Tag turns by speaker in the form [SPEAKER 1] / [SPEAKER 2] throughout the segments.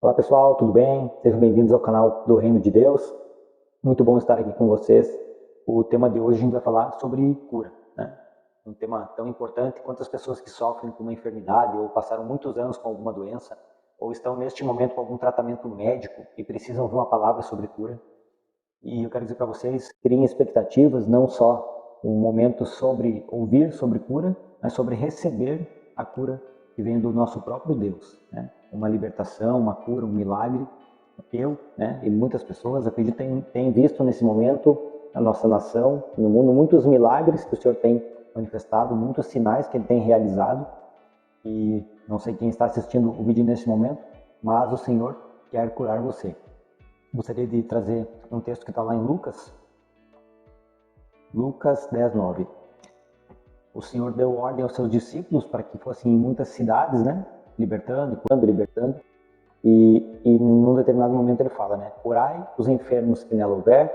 [SPEAKER 1] Olá pessoal, tudo bem? Sejam bem-vindos ao canal do Reino de Deus. Muito bom estar aqui com vocês. O tema de hoje a gente vai falar sobre cura, né? Um tema tão importante quanto as pessoas que sofrem com uma enfermidade ou passaram muitos anos com alguma doença ou estão neste momento com algum tratamento médico e precisam ouvir uma palavra sobre cura. E eu quero dizer para vocês, criem expectativas, não só um momento sobre ouvir sobre cura, mas sobre receber a cura que vem do nosso próprio Deus, né? Uma libertação, uma cura, um milagre. Eu, né, e muitas pessoas, acredito, têm visto nesse momento na nossa nação, no mundo, muitos milagres que o Senhor tem manifestado, muitos sinais que Ele tem realizado. E não sei quem está assistindo o vídeo nesse momento, mas o Senhor quer curar você. Gostaria de trazer um texto que está lá em Lucas 10:9. O Senhor deu ordem aos seus discípulos para que fossem em muitas cidades, né? Libertando, curando, libertando. E num determinado momento ele fala, né? Curai os enfermos que nela houver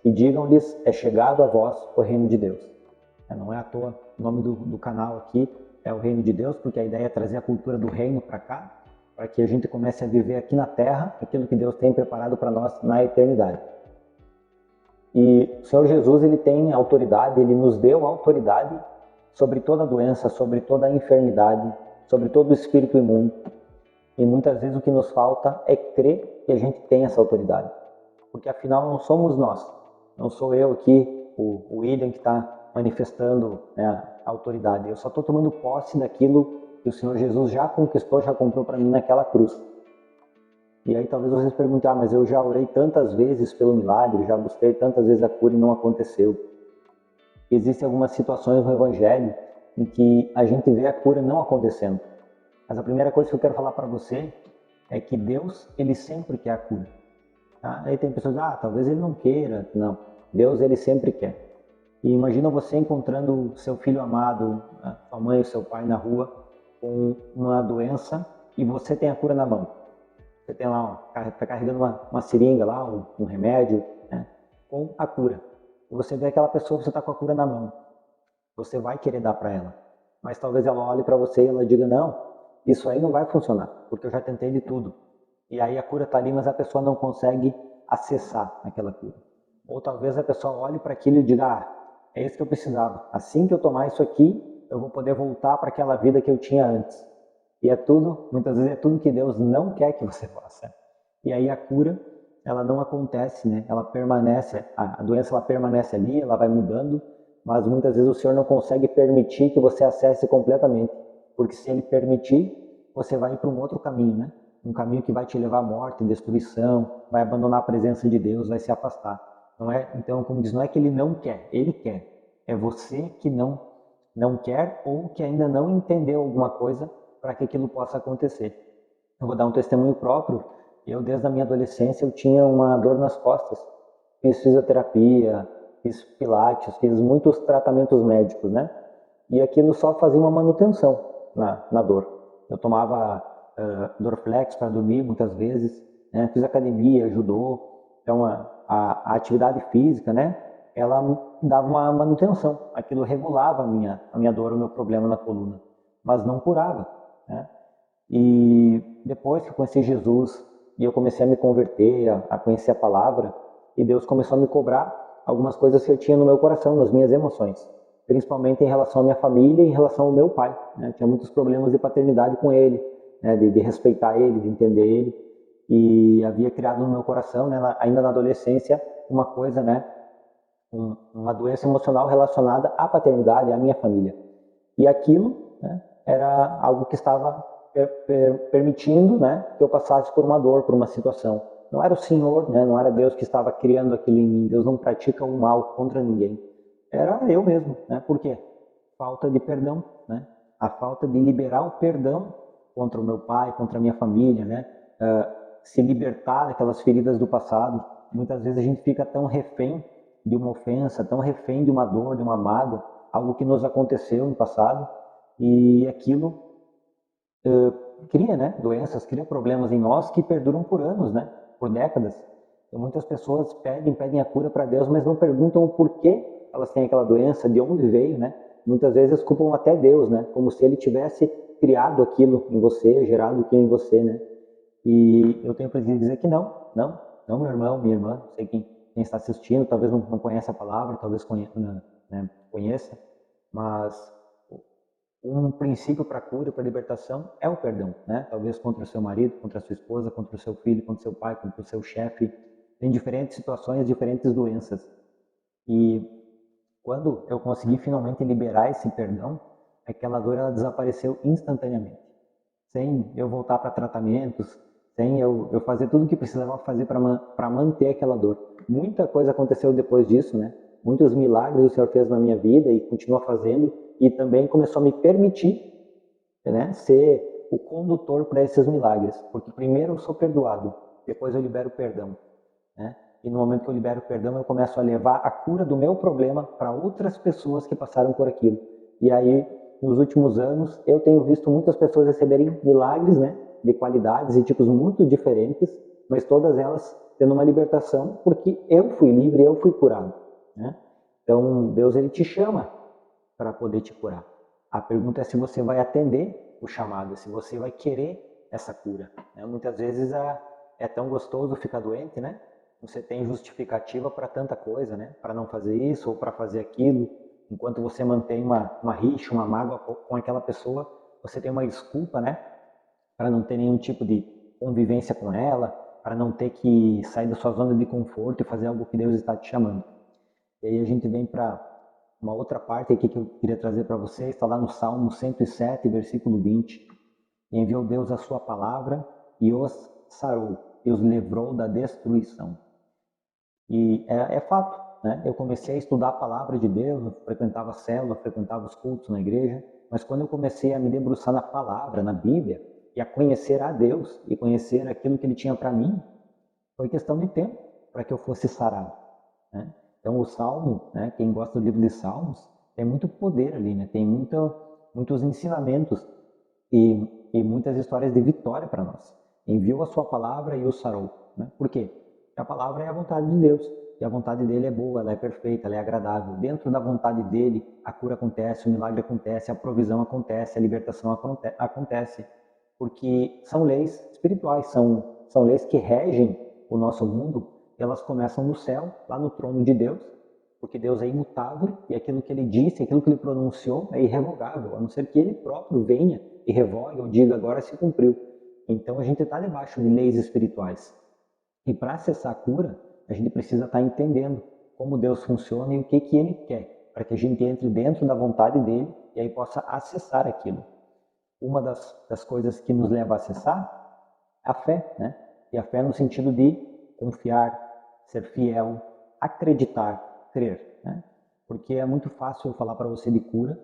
[SPEAKER 1] e digam-lhes, é chegado a vós o reino de Deus. Não é à toa o nome do canal aqui é o Reino de Deus, porque a ideia é trazer a cultura do reino para cá, para que a gente comece a viver aqui na terra aquilo que Deus tem preparado para nós na eternidade. E o Senhor Jesus, ele tem autoridade, ele nos deu autoridade sobre toda doença, sobre toda enfermidade, sobre todo o espírito imundo. E muitas vezes o que nos falta é crer que a gente tem essa autoridade. Porque afinal não somos nós, não sou eu aqui, o William, que está manifestando, né, a autoridade. Eu só estou tomando posse daquilo que o Senhor Jesus já conquistou, já comprou para mim naquela cruz. E aí talvez vocês perguntem, mas eu já orei tantas vezes pelo milagre, já busquei tantas vezes a cura e não aconteceu. Existem algumas situações no Evangelho em que a gente vê a cura não acontecendo. Mas a primeira coisa que eu quero falar para você é que Deus, ele sempre quer a cura. Tá? Aí tem pessoas, talvez ele não queira. Não, Deus, ele sempre quer. E imagina você encontrando seu filho amado, sua mãe ou seu pai na rua com uma doença e você tem a cura na mão. Você tem lá, está carregando uma seringa lá, um remédio, né, com a cura. E você vê aquela pessoa, você está com a cura na mão. Você vai querer dar para ela. Mas talvez ela olhe para você e ela diga, não, isso aí não vai funcionar, porque eu já tentei de tudo. E aí a cura está ali, mas a pessoa não consegue acessar aquela cura. Ou talvez a pessoa olhe para aquilo e diga, é isso que eu precisava. Assim que eu tomar isso aqui, eu vou poder voltar para aquela vida que eu tinha antes. E é tudo, muitas vezes é tudo que Deus não quer que você faça. E aí a cura, ela não acontece, né? Ela permanece, a doença ela permanece ali, ela vai mudando, mas muitas vezes o Senhor não consegue permitir que você acesse completamente. Porque se Ele permitir, você vai ir para um outro caminho, né? Um caminho que vai te levar à morte, destruição, vai abandonar a presença de Deus, vai se afastar. Não é, então, como diz, não é que Ele não quer, Ele quer. É você que não quer ou que ainda não entendeu alguma coisa para que aquilo possa acontecer. Eu vou dar um testemunho próprio. Eu, desde a minha adolescência, eu tinha uma dor nas costas. Fiz fisioterapia, fiz pilates, fiz muitos tratamentos médicos, né? E aquilo só fazia uma manutenção na dor. Eu tomava Dorflex para dormir muitas vezes, né? Fiz academia, judô. Então, a atividade física, né? Ela dava uma manutenção. Aquilo regulava a minha dor, o meu problema na coluna. Mas não curava, né? E depois que eu conheci Jesus e eu comecei a me converter, a conhecer a palavra, e Deus começou a me cobrar algumas coisas que eu tinha no meu coração, nas minhas emoções, principalmente em relação à minha família e em relação ao meu pai, né? Eu tinha muitos problemas de paternidade com ele, né? de respeitar ele, de entender ele, e havia criado no meu coração, né, ainda na adolescência, uma coisa, né, uma doença emocional relacionada à paternidade, à minha família. E aquilo, né, era algo que estava permitindo, né, que eu passasse por uma dor, por uma situação. Não era o Senhor, né, não era Deus que estava criando aquilo em mim. Deus não pratica o mal contra ninguém. Era eu mesmo, né? Por quê? Falta de perdão, né? A falta de liberar o perdão contra o meu pai, contra a minha família, né? Se libertar daquelas feridas do passado. Muitas vezes a gente fica tão refém de uma ofensa, tão refém de uma dor, de uma mágoa, algo que nos aconteceu no passado, e aquilo cria, né, doenças, cria problemas em nós que perduram por anos, né, por décadas. E muitas pessoas pedem a cura para Deus, mas não perguntam o porquê elas têm aquela doença, de onde veio, né? Muitas vezes culpam até Deus, né, como se Ele tivesse criado aquilo em você, gerado aquilo em você, né? E eu tenho para dizer que não, meu irmão, minha irmã, não sei quem está assistindo, talvez não conheça a palavra, talvez conheça, mas um princípio para cura, para libertação é o perdão, né? Talvez contra o seu marido, contra a sua esposa, contra o seu filho, contra o seu pai, contra o seu chefe. Tem diferentes situações, diferentes doenças. E quando eu consegui finalmente liberar esse perdão, aquela dor ela desapareceu instantaneamente. Sem eu voltar para tratamentos, sem eu fazer tudo o que precisava fazer para manter aquela dor. Muita coisa aconteceu depois disso, né? Muitos milagres o Senhor fez na minha vida e continua fazendo, e também começou a me permitir, né, ser o condutor para esses milagres. Porque primeiro eu sou perdoado, depois eu libero o perdão, né? E no momento que eu libero o perdão, eu começo a levar a cura do meu problema para outras pessoas que passaram por aquilo. E aí, nos últimos anos, eu tenho visto muitas pessoas receberem milagres, né, de qualidades e tipos muito diferentes, mas todas elas tendo uma libertação, porque eu fui livre, eu fui curado, né? Então, Deus ele te chama para poder te curar. A pergunta é se você vai atender o chamado, se você vai querer essa cura, né? Muitas vezes é tão gostoso ficar doente, né? Você tem justificativa para tanta coisa, né? Para não fazer isso ou para fazer aquilo. Enquanto você mantém uma rixa, uma mágoa com aquela pessoa, você tem uma desculpa, né? Para não ter nenhum tipo de convivência com ela, para não ter que sair da sua zona de conforto e fazer algo que Deus está te chamando. E aí a gente vem para uma outra parte aqui que eu queria trazer para vocês, está lá no Salmo 107, versículo 20. E enviou Deus a sua palavra e os sarou, e os livrou da destruição. E é fato, né? Eu comecei a estudar a palavra de Deus, eu frequentava a célula, frequentava os cultos na igreja, mas quando eu comecei a me debruçar na palavra, na Bíblia, e a conhecer a Deus e conhecer aquilo que Ele tinha para mim, foi questão de tempo para que eu fosse sarado, né? Então o Salmo, né, quem gosta do livro de Salmos, tem muito poder ali, né? Tem muitos ensinamentos e muitas histórias de vitória para nós. Enviou a sua palavra e o sarou, né? Por quê? Porque a palavra é a vontade de Deus, e a vontade dele é boa, ela é perfeita, ela é agradável. Dentro da vontade dele, a cura acontece, o milagre acontece, a provisão acontece, a libertação acontece, porque são leis espirituais, são leis que regem o nosso mundo, elas começam no céu, lá no trono de Deus, porque Deus é imutável e aquilo que ele disse, aquilo que ele pronunciou é irrevogável, a não ser que ele próprio venha e revogue ou diga agora se cumpriu. Então a gente está debaixo de leis espirituais. E para acessar a cura, a gente precisa estar entendendo como Deus funciona e o que Ele quer, para que a gente entre dentro da vontade dEle e aí possa acessar aquilo. Uma das coisas que nos leva a acessar é a fé, né? E a fé no sentido de confiar, ser fiel, acreditar, crer, né? Porque é muito fácil eu falar para você de cura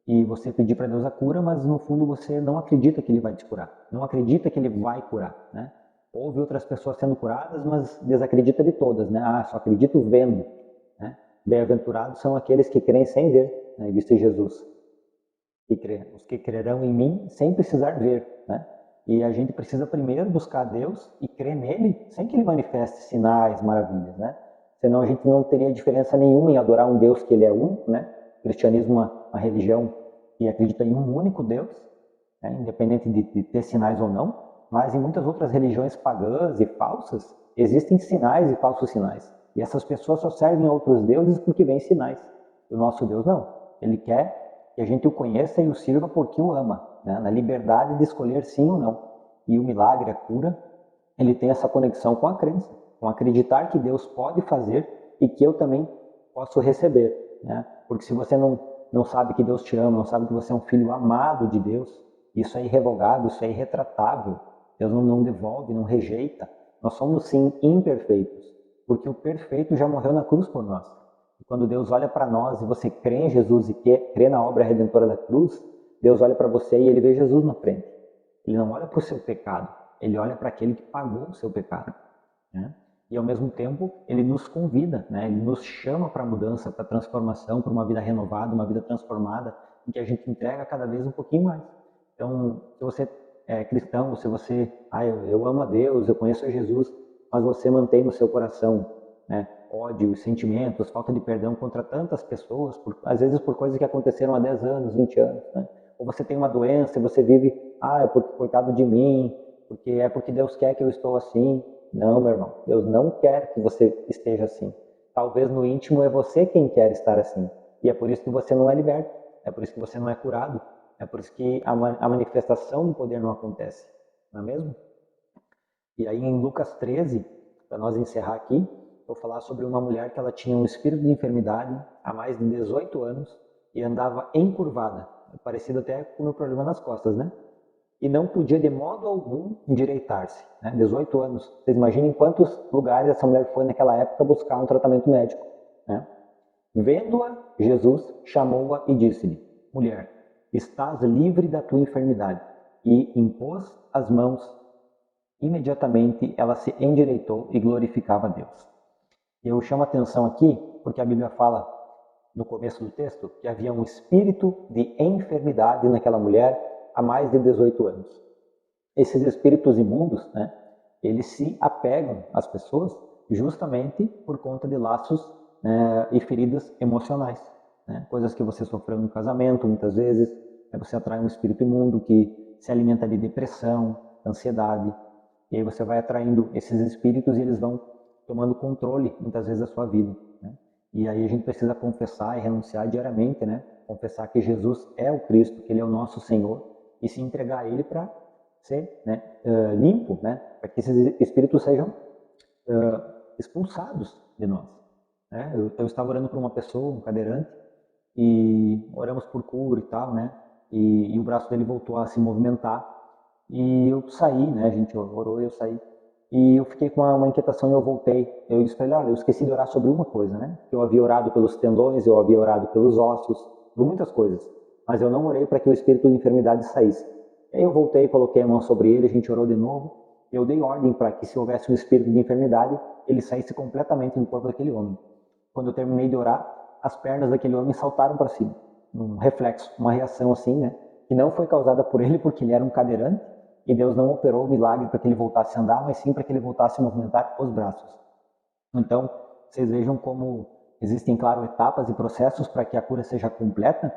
[SPEAKER 1] e você pedir para Deus a cura, mas no fundo você não acredita que Ele vai te curar, não acredita que Ele vai curar, né? Ouve outras pessoas sendo curadas, mas desacredita de todas, né? Ah, só acredito vendo, né? Bem-aventurados são aqueles que creem sem ver, né? Visto em Jesus. Os que crerão em mim sem precisar ver, né? E a gente precisa primeiro buscar Deus e crer nele sem que ele manifeste sinais, maravilhas, né? Senão a gente não teria diferença nenhuma em adorar um Deus que ele é único, né? O cristianismo é uma religião que acredita em um único Deus, né? Independente de ter sinais ou não, mas em muitas outras religiões pagãs e falsas existem sinais e falsos sinais. E essas pessoas só servem a outros deuses porque vêm sinais. E o nosso Deus não. Ele quer que a gente o conheça e o sirva porque o ama, né? Na liberdade de escolher sim ou não. E o milagre, a cura, ele tem essa conexão com a crença, com acreditar que Deus pode fazer e que eu também posso receber, né? Porque se você não sabe que Deus te ama, não sabe que você é um filho amado de Deus, isso é irrevogável, isso é irretratável. Deus não devolve, não rejeita. Nós somos sim imperfeitos, porque o perfeito já morreu na cruz por nós. E quando Deus olha para nós e você crê em Jesus e crê na obra redentora da cruz, Deus olha para você e ele vê Jesus na frente. Ele não olha para o seu pecado, ele olha para aquele que pagou o seu pecado, né? E ao mesmo tempo ele nos convida, né? Ele nos chama para a mudança, para a transformação, para uma vida renovada, uma vida transformada, em que a gente entrega cada vez um pouquinho mais. Então, se você é cristão, se você, eu amo a Deus, eu conheço a Jesus, mas você mantém no seu coração, né, ódio, sentimentos, falta de perdão contra tantas pessoas, às vezes por coisas que aconteceram há 10 anos, 20 anos, né? Ou você tem uma doença e você vive, é porque coitado de mim, porque é porque Deus quer que eu estou assim. Não, meu irmão, Deus não quer que você esteja assim. Talvez no íntimo é você quem quer estar assim. E é por isso que você não é liberto, é por isso que você não é curado, é por isso que a manifestação do poder não acontece, não é mesmo? E aí em Lucas 13, para nós encerrar aqui, vou falar sobre uma mulher que ela tinha um espírito de enfermidade há mais de 18 anos e andava encurvada, parecido até com o meu problema nas costas, né? E não podia de modo algum endireitar-se, né? 18 anos. Vocês imaginem em quantos lugares essa mulher foi naquela época buscar um tratamento médico, né? Vendo-a, Jesus chamou-a e disse-lhe: Mulher, estás livre da tua enfermidade. E impôs as mãos. Imediatamente ela se endireitou e glorificava a Deus. Eu chamo a atenção aqui porque a Bíblia fala no começo do texto que havia um espírito de enfermidade naquela mulher há mais de 18 anos. Esses espíritos imundos, né, eles se apegam às pessoas justamente por conta de laços, né, e feridas emocionais, né? Coisas que você sofreu no casamento, muitas vezes, você atrai um espírito imundo que se alimenta de depressão, ansiedade, e aí você vai atraindo esses espíritos e eles vão tomando controle, muitas vezes, da sua vida, né? E aí a gente precisa confessar e renunciar diariamente, né? Confessar que Jesus é o Cristo, que Ele é o nosso Senhor, e se entregar a Ele para ser, né, limpo, né? Para que esses espíritos sejam expulsados de nós, né? Eu estava orando por uma pessoa, um cadeirante, e oramos por cura e tal, né? E o braço dele voltou a se movimentar. E eu saí, né? A gente orou e eu saí. E eu fiquei com uma inquietação e eu voltei. Eu disse para ele: olha, eu esqueci de orar sobre uma coisa, né? Eu havia orado pelos tendões, eu havia orado pelos ossos, por muitas coisas. Mas eu não orei para que o espírito de enfermidade saísse. Aí eu voltei, coloquei a mão sobre ele, a gente orou de novo. Eu dei ordem para que, se houvesse um espírito de enfermidade, ele saísse completamente do corpo daquele homem. Quando eu terminei de orar, as pernas daquele homem saltaram para cima. Um reflexo, uma reação assim, né? Que não foi causada por ele, porque ele era um cadeirante, e Deus não operou o milagre para que ele voltasse a andar, mas sim para que ele voltasse a movimentar os braços. Então, vocês vejam como existem, claro, etapas e processos para que a cura seja completa,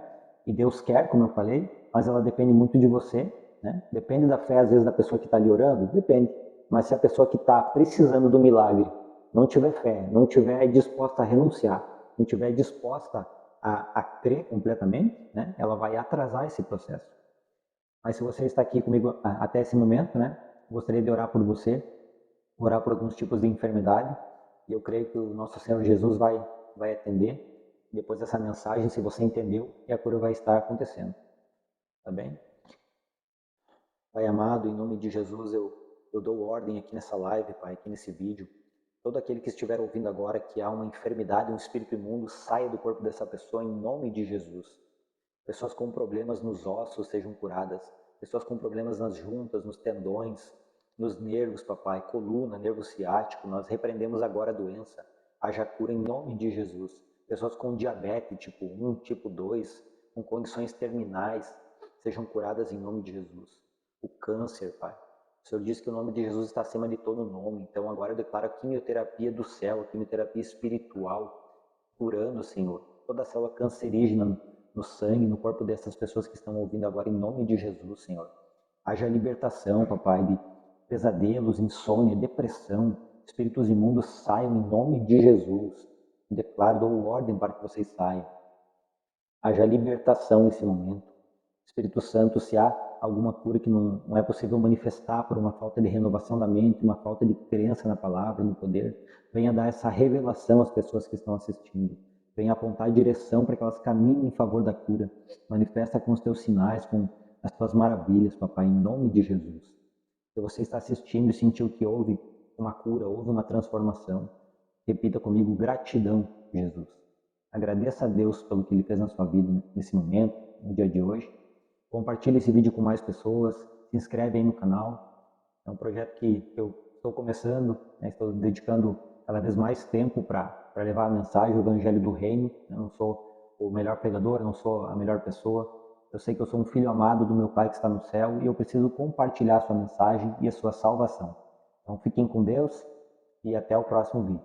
[SPEAKER 1] e Deus quer, como eu falei, mas ela depende muito de você, né? Depende da fé, às vezes, da pessoa que está lhe orando, depende. Mas se a pessoa que está precisando do milagre não tiver fé, não tiver disposta a renunciar, não tiver disposta a crer completamente, né? Ela vai atrasar esse processo. Mas se você está aqui comigo até esse momento, né? Gostaria de orar por você, orar por alguns tipos de enfermidade, e eu creio que o nosso Senhor Jesus vai atender depois dessa mensagem, se você entendeu, e a cura vai estar acontecendo. Tá bem? Pai amado, em nome de Jesus, eu dou ordem aqui nessa live, Pai, aqui nesse vídeo. Todo aquele que estiver ouvindo agora que há uma enfermidade, um espírito imundo, saia do corpo dessa pessoa em nome de Jesus. Pessoas com problemas nos ossos sejam curadas. Pessoas com problemas nas juntas, nos tendões, nos nervos, papai, coluna, nervo ciático. Nós repreendemos agora a doença. Haja cura em nome de Jesus. Pessoas com diabetes tipo 1, tipo 2, com condições terminais, sejam curadas em nome de Jesus. O câncer, Pai. O Senhor diz que o nome de Jesus está acima de todo nome. Então agora eu declaro a quimioterapia do céu, a quimioterapia espiritual, curando, Senhor, toda a célula cancerígena no sangue, no corpo dessas pessoas que estão ouvindo agora, em nome de Jesus, Senhor. Haja libertação, papai, de pesadelos, insônia, depressão, espíritos imundos saiam em nome de Jesus. Declaro, dou ordem para que vocês saiam. Haja libertação nesse momento. Espírito Santo, se há alguma cura que não é possível manifestar por uma falta de renovação da mente, uma falta de crença na palavra, no poder, venha dar essa revelação às pessoas que estão assistindo. Venha apontar a direção para que elas caminhem em favor da cura. Manifesta com os teus sinais, com as tuas maravilhas, papai, em nome de Jesus. Se você está assistindo e sentiu que houve uma cura, houve uma transformação, repita comigo: gratidão, Jesus. Agradeça a Deus pelo que Ele fez na sua vida nesse momento, no dia de hoje. Compartilhe esse vídeo com mais pessoas, se inscreve aí no canal. É um projeto que eu estou começando, né? Estou dedicando cada vez mais tempo para levar a mensagem, o evangelho do reino. Eu não sou o melhor pregador, eu não sou a melhor pessoa. Eu sei que eu sou um filho amado do meu Pai que está no céu e eu preciso compartilhar a sua mensagem e a sua salvação. Então fiquem com Deus e até o próximo vídeo.